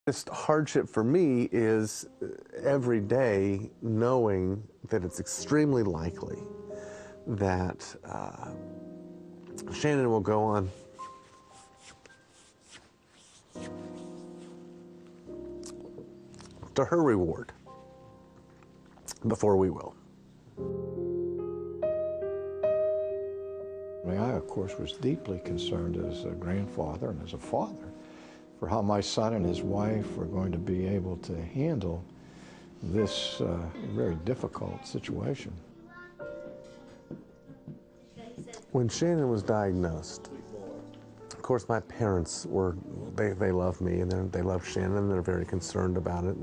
This hardship for me is every day knowing that it's extremely likely that Shannon will go on to her reward before we will. I, of course, was deeply concerned as a grandfather and as a father for how my son and his wife were going to be able to handle this very difficult situation. When Shannon was diagnosed, of course my parents were, they love me and they love Shannon and they're very concerned about it,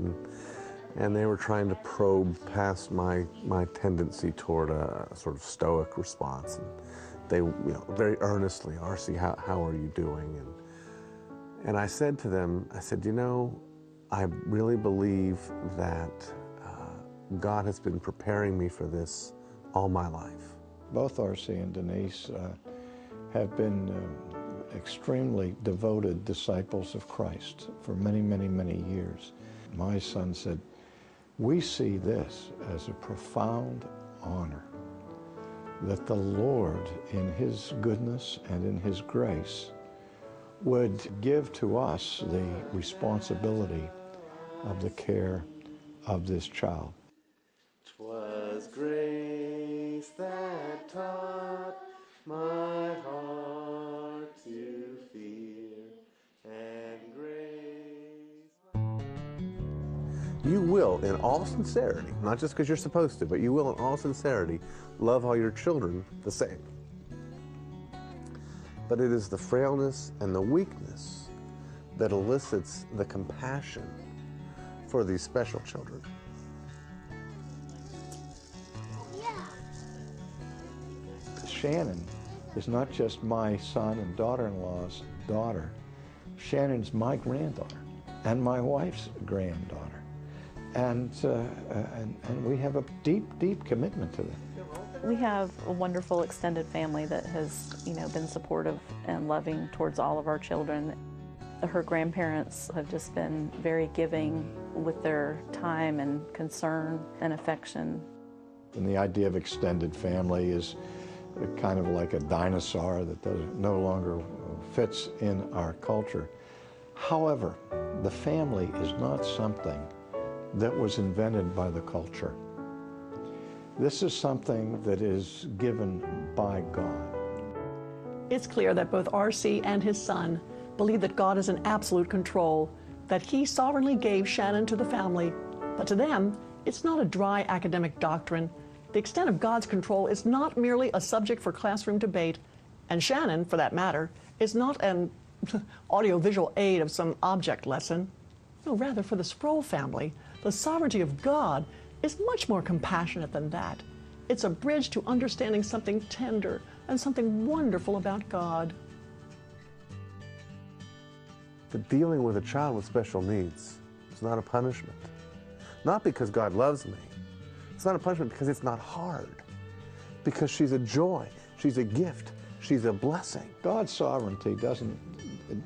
and they were trying to probe past my tendency toward a sort of stoic response. And they, very earnestly, R.C., how are you doing? And I said to them, I said, I really believe that God has been preparing me for this all my life. Both R.C. and Denise have been extremely devoted disciples of Christ for many, many, many years. My son said, we see this as a profound honor that the Lord, in His goodness and in His grace, would give to us the responsibility of the care of this child. 'Twas grace that taught my heart to fear, and grace. You will, in all sincerity, not just because you're supposed to, but you will, in all sincerity, love all your children the same. But it is the frailness and the weakness that elicits the compassion for these special children. Shannon is not just my son and daughter-in-law's daughter. Shannon's my granddaughter and my wife's granddaughter. And we have a deep, deep commitment to them. We have a wonderful extended family that has, been supportive and loving towards all of our children. Her grandparents have just been very giving with their time and concern and affection. And the idea of extended family is kind of like a dinosaur that no longer fits in our culture. However, the family is not something that was invented by the culture. This is something that is given by God. It's clear that both R.C. and his son believe that God is in absolute control, that He sovereignly gave Shannon to the family. But to them, it's not a dry academic doctrine. The extent of God's control is not merely a subject for classroom debate, and Shannon, for that matter, is not an audiovisual aid of some object lesson. No, rather, for the Sproul family, the sovereignty of God is much more compassionate than that. It's a bridge to understanding something tender and something wonderful about God. The dealing with a child with special needs is not a punishment. Not because God loves me. It's not a punishment because it's not hard. Because she's a joy, she's a gift, she's a blessing. God's sovereignty doesn't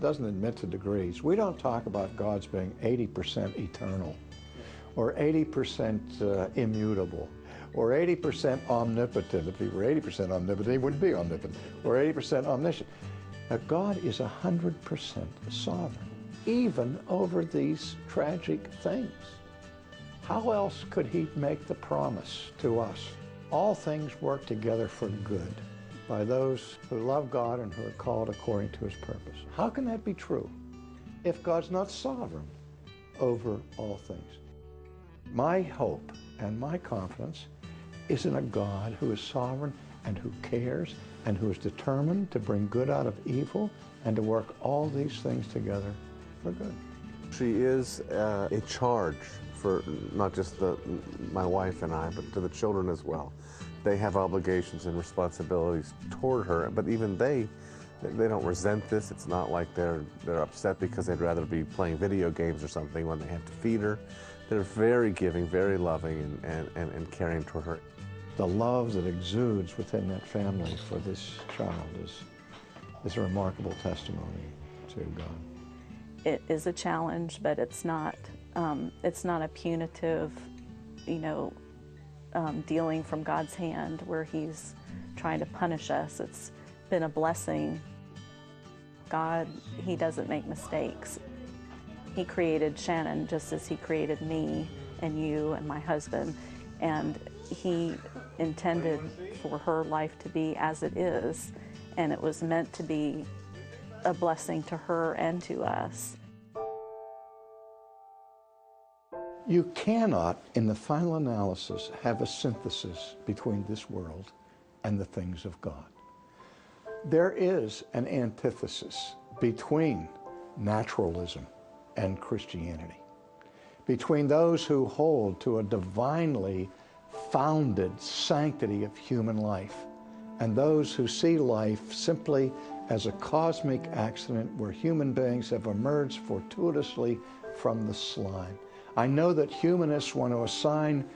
admit to degrees. We don't talk about God's being 80% eternal, or 80% immutable, or 80% omnipotent. If He were 80% omnipotent, He wouldn't be omnipotent, or 80% omniscient. Now, God is 100% sovereign, even over these tragic things. How else could He make the promise to us? All things work together for good by those who love God and who are called according to His purpose. How can that be true if God's not sovereign over all things? My hope and my confidence is in a God who is sovereign and who cares and who is determined to bring good out of evil and to work all these things together for good. She is a charge for not just my wife and I, but to the children as well. They have obligations and responsibilities toward her, but even they don't resent this. It's not like they're upset because they'd rather be playing video games or something when they have to feed her. They're very giving, very loving, and caring toward her. The love that exudes within that family for this child is a remarkable testimony to God. it is a challenge, but it's not a punitive, dealing from God's hand where He's trying to punish us. It's been a blessing. God, He doesn't make mistakes. He created Shannon just as He created me and you and my husband, and He intended for her life to be as it is, and it was meant to be a blessing to her and to us. You cannot, in the final analysis, have a synthesis between this world and the things of God. There is an antithesis between naturalism and Christianity, between those who hold to a divinely founded sanctity of human life and those who see life simply as a cosmic accident where human beings have emerged fortuitously from the slime. I know that humanists want to assign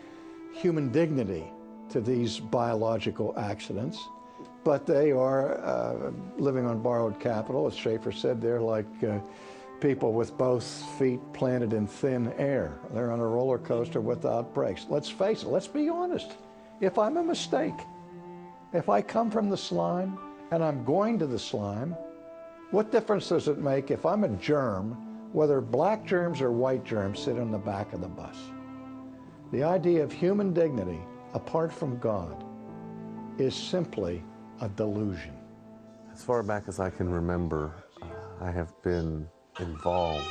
human dignity to these biological accidents, but they are living on borrowed capital. As Schaeffer said, they're like people with both feet planted in thin air. They're on a roller coaster without brakes. Let's face it, let's be honest. If I'm a mistake, if I come from the slime and I'm going to the slime, what difference does it make if I'm a germ, whether black germs or white germs sit on the back of the bus? The idea of human dignity apart from God is simply a delusion. As far back as I can remember, I have been involved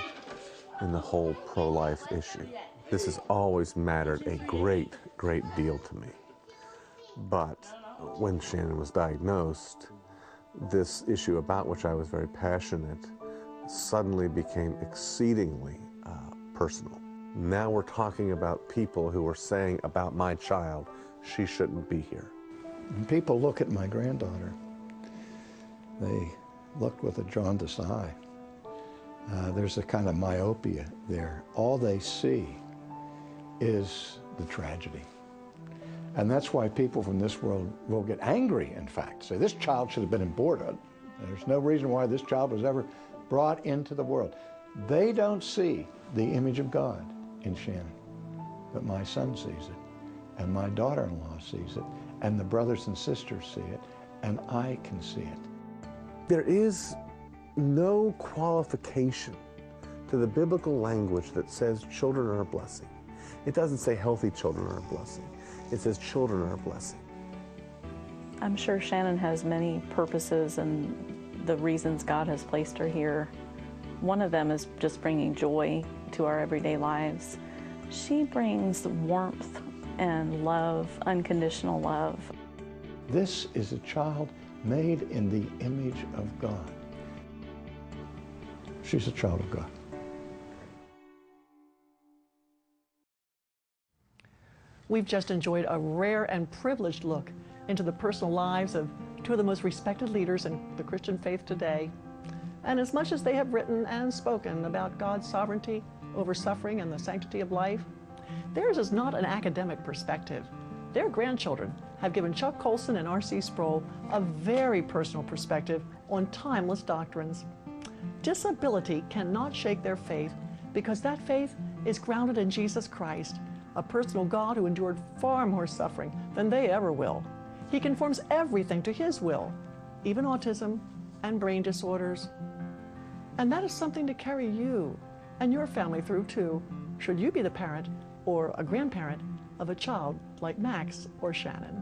in the whole pro-life issue. This has always mattered a great, great deal to me. But when Shannon was diagnosed, this issue about which I was very passionate suddenly became exceedingly personal. Now we're talking about people who are saying about my child, she shouldn't be here. When people look at my granddaughter, they look with a jaundiced eye. There's a kind of myopia there. All they see is the tragedy. And that's why people from this world will get angry, in fact, say this child should have been aborted. There's no reason why this child was ever brought into the world. They don't see the image of God in Shannon, but my son sees it, and my daughter-in-law sees it, and the brothers and sisters see it, and I can see it. There is no qualification to the biblical language that says children are a blessing. It doesn't say healthy children are a blessing. It says children are a blessing. I'm sure Shannon has many purposes and the reasons God has placed her here. One of them is just bringing joy to our everyday lives. She brings warmth and love, unconditional love. This is a child made in the image of God. She's a child of God. We've just enjoyed a rare and privileged look into the personal lives of two of the most respected leaders in the Christian faith today. And as much as they have written and spoken about God's sovereignty over suffering and the sanctity of life, theirs is not an academic perspective. Their grandchildren have given Chuck Colson and R.C. Sproul a very personal perspective on timeless doctrines. Disability cannot shake their faith because that faith is grounded in Jesus Christ, a personal God who endured far more suffering than they ever will. He conforms everything to His will, even autism and brain disorders. And that is something to carry you and your family through too, should you be the parent or a grandparent of a child like Max or Shannon.